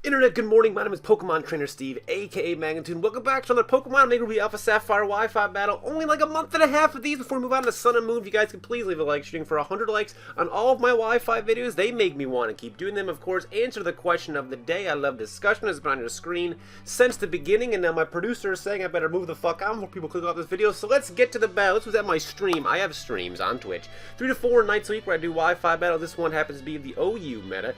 Internet, good morning. My name is PkmnTrainerSteve, aka PkmnTrainerSteve. Welcome back to another Pokemon Mega Ruby Alpha Sapphire Wi-Fi battle. Only like a month and a half of these before we move on to Sun and Moon. If you guys could please leave a like, shooting for 100 likes on all of my Wi-Fi videos. They make me want to keep doing them. Of course, answer the question of the day. I love discussion. It's been on your screen since the beginning, and now my producer is saying I better move the fuck on before people click off this video. So let's get to the battle. This was at my stream. I have streams on Twitch 3 to 4 nights a week where I do Wi-Fi battle. This one happens to be the OU meta,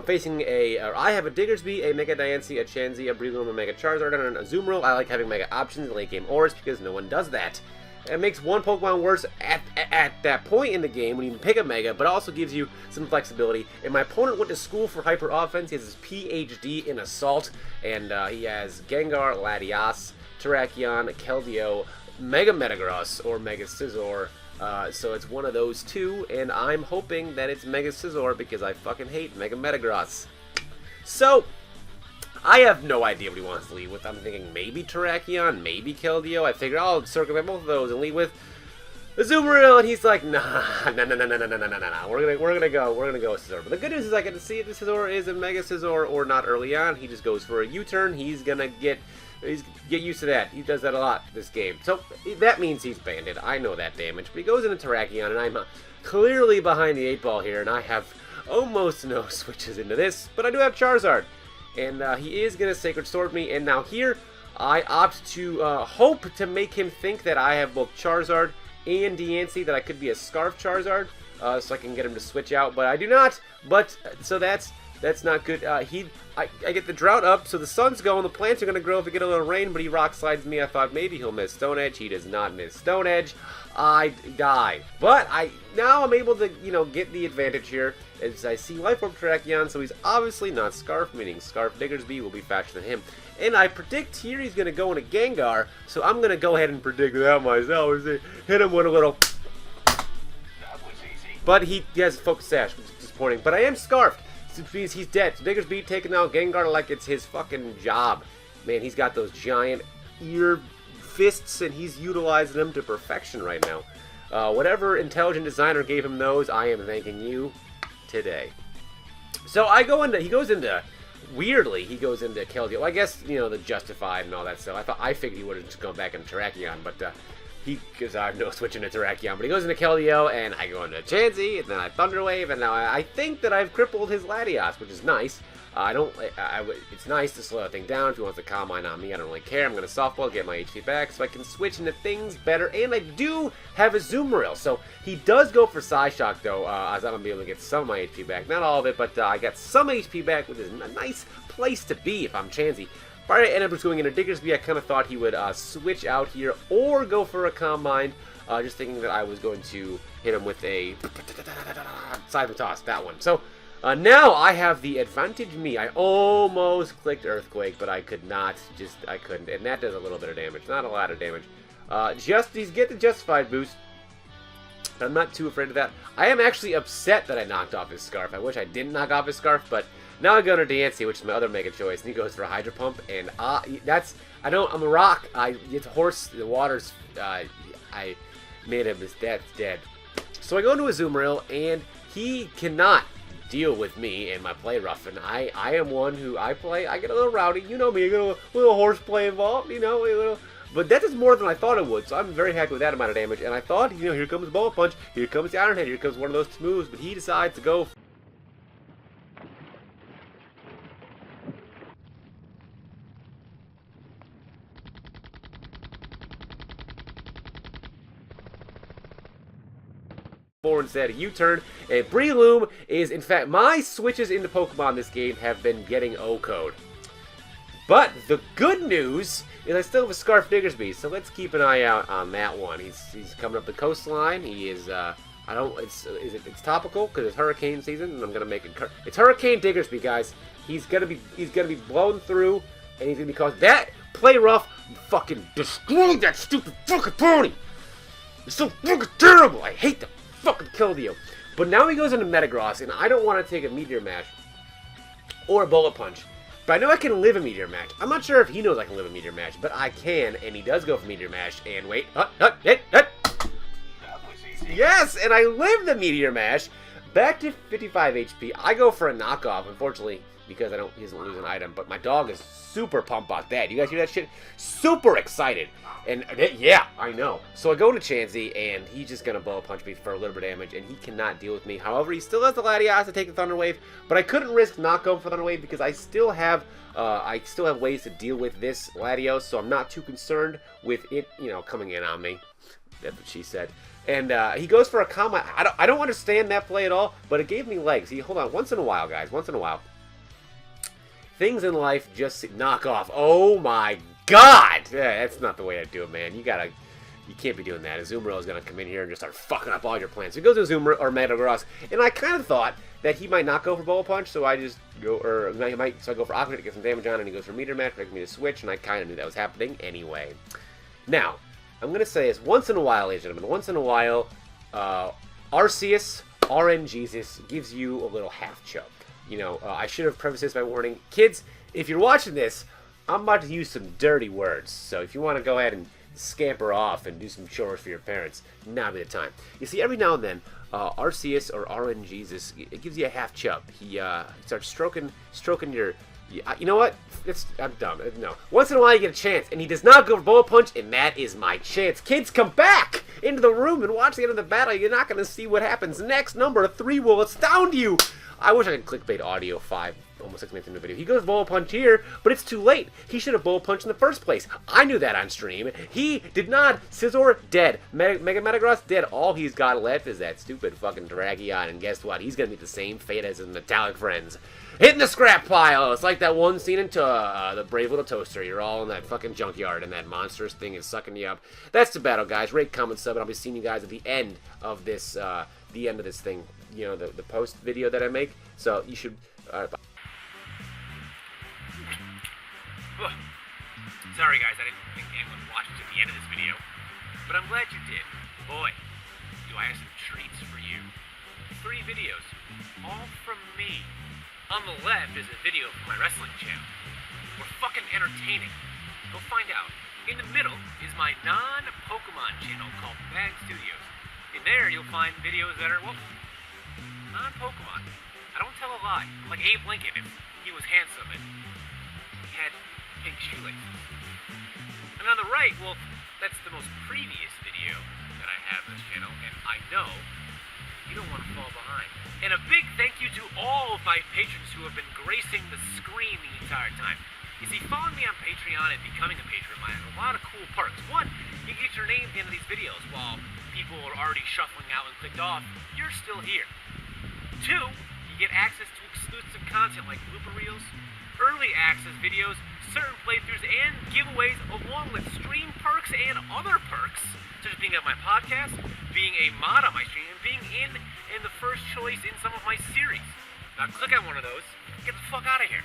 facing I have a Diggersby, a Mega Diancie, a Chansey, a Breloom, a Mega Charizard, and a Azumarill. I like having Mega options in late game ORAS because no one does that. It makes one Pokemon worse at that point in the game when you pick a Mega, but also gives you some flexibility. And my opponent went to school for hyper offense. He has his PhD in Assault, and he has Gengar, Latias, Terrakion, Keldeo, Mega Metagross, or Mega Scizor. So it's one of those two, and I'm hoping that it's Mega Scizor because I fucking hate Mega Metagross. So I have no idea what he wants to lead with. I'm thinking maybe Terrakion, maybe Keldeo. I figured I'll circumvent both of those and lead with Azumarill, and he's like, nah. We're gonna go with Scizor. But the good news is I get to see if the Scizor is a Mega Scizor or not early on. He just goes for a U-turn. He's gonna get used to that. He does that a lot this game. So that means he's banded. I know that damage. But he goes into Terrakion, and I'm clearly behind the 8-ball here, and I have almost no switches into this, but I do have Charizard. And he is going to Sacred Sword me, and now here, I opt to hope to make him think that I have both Charizard and Diancie, that I could be a Scarf Charizard, so I can get him to switch out, but I do not, but, so that's not good. I get the drought up, so the sun's going, the plants are going to grow if we get a little rain, but he rock slides me. I thought maybe he'll miss Stone Edge. He does not miss Stone Edge. I die. But now I'm able to, get the advantage here as I see Life Orb Terrakion, so he's obviously not Scarf, meaning Scarf Diggersby will be faster than him. And I predict here he's going to go into Gengar, so I'm going to go ahead and predict that myself. Hit him with a little. But he has Focus Sash, which is disappointing. But I am Scarfed. Means he's dead. So Diggersby taking out Gengar like it's his fucking job. Man, he's got those giant ear fists, and he's utilizing them to perfection right now. Whatever intelligent designer gave him those, I am thanking you today. So weirdly, he goes into Keldeo. I guess, the Justified and all that stuff. I figured he would have just gone back into Terrakion, but because I have no switching to Terrakion, but he goes into Keldeo, and I go into Chansey, and then I Thunder Wave, and now I think that I've crippled his Latias, which is nice. It's nice to slow that thing down. If he wants to Calm Mind on me, I don't really care. I'm going to Softball, get my HP back, so I can switch into things better, and I do have a Azumarill, so he does go for Psyshock, though, as I'm going to be able to get some of my HP back. Not all of it, but I got some HP back, which is a nice place to be if I'm Chansey. But I ended up just going into Diggersby. I kind of thought he would switch out here or go for a Calm Mind, just thinking that I was going to hit him with a Seismic Toss, that one. So now I have the advantage me. I almost clicked Earthquake, but I could not. I couldn't. And that does a little bit of damage. Not a lot of damage. He's get the Justified boost. I'm not too afraid of that. I am actually upset that I knocked off his Scarf. I wish I didn't knock off his Scarf, but now I go to Diancie, which is my other Mega choice, and he goes for a Hydro Pump, and I'm a rock. It's horse, the water's, I made him, his dad's dead. So I go into Azumarill, and he cannot deal with me and my play rough, and I am one who I get a little rowdy, you know me, I get a little horseplay involved, but that is more than I thought it would, so I'm very happy with that amount of damage, and I thought, here comes the Bullet Punch, here comes the Iron Head, here comes one of those moves, but he decides to go instead, a U-turn, and Breloom is, in fact, my switches into Pokemon this game have been getting O-code. But the good news is I still have a Scarf Diggersby, so let's keep an eye out on that one. He's coming up the coastline. He is, it's topical because it's hurricane season, and I'm gonna make it. It's Hurricane Diggersby, guys. He's gonna be blown through, and he's gonna be caused that play rough. Fucking destroyed that stupid fucking pony. It's so fucking terrible. I hate them. Fucking Keldeo. But now he goes into Metagross, and I don't want to take a Meteor Mash or a Bullet Punch. But I know I can live a Meteor Mash. I'm not sure if he knows I can live a Meteor Mash, but I can, and he does go for Meteor Mash. And wait, yes, and I live the Meteor Mash. Back to 55 HP. I go for a knockoff. Unfortunately, because he doesn't lose an item. But my dog is super pumped about that. You guys hear that shit? Super excited. And yeah, I know. So I go to Chansey, and he's just gonna bullet punch me for a little bit of damage, and he cannot deal with me. However, he still has the Latias to take the Thunder Wave, but I couldn't risk not going for Thunder Wave because I still have ways to deal with this Latios, so I'm not too concerned with it, coming in on me. That's what she said. And he goes for a combo. I don't understand that play at all, but it gave me legs. Hold on. Once in a while, guys. Once in a while. Things in life just knock off. Oh, my God. Yeah, that's not the way I do it, man. You can't be doing that. Azumarill is going to come in here and just start fucking up all your plans. So he goes to Azumarill or Metagross, and I kind of thought that he might not go for Bullet Punch, so I just go, so I go for Aqua to get some damage on, and he goes for Meteor Match, making me to switch, and I kind of knew that was happening anyway. Now, I'm going to say this once in a while, ladies and gentlemen, once in a while, Arceus, RNGesus, gives you a little half choke. I should have prefaced this by warning, kids, if you're watching this, I'm about to use some dirty words, so if you want to go ahead and scamper off and do some chores for your parents, now be the time. You see, every now and then, Arceus or RNGesus, it gives you a half chub. He starts stroking your... You know what? I'm dumb. No. Once in a while you get a chance, and he does not go for Bullet Punch, and that is my chance. Kids, come back into the room and watch the end of the battle. You're not going to see what happens next. Number 3 will astound you. I wish I could clickbait audio 5, almost 6 minutes into the video. He goes Bullet Punch here, but it's too late. He should have Bullet Punched in the first place. I knew that on stream. He did not. Scizor, dead. Mega Metagross, dead. All he's got left is that stupid fucking Dragion, and guess what? He's going to meet the same fate as his metallic friends. Hitting the scrap pile. It's like that one scene in the Brave Little Toaster. You're all in that fucking junkyard, and that monstrous thing is sucking you up. That's the battle, guys. Rate, comment, sub, and I'll be seeing you guys at the end of this thing. The post video that I make. So you should. Sorry, guys. I didn't think anyone watched to the end of this video, but I'm glad you did. Boy, do I have some treats for you. 3 videos, all from me. On the left is a video from my wrestling channel. We're fucking entertaining. Go find out. In the middle is my non-Pokemon channel called Bag Studios. In there, you'll find videos that are, well, non-Pokemon. I don't tell a lie. I'm like Abe Lincoln if he was handsome and he had pink shoelaces. And on the right, well, that's the most previous video that I have on this channel, and I know you don't want to fall behind. And a big thank you to all of my patrons who have been gracing the screen the entire time. You see, following me on Patreon and becoming a patron of mine has a lot of cool perks. 1, you get your name at the end of these videos while people are already shuffling out and clicked off. You're still here. 2, you get access to exclusive content like blooper reels, early access videos, certain playthroughs, and giveaways, along with stream perks and other perks, such as being on my podcast, being a mod on my stream, and being in the first choice in some of my series. Now click on one of those, get the fuck out of here.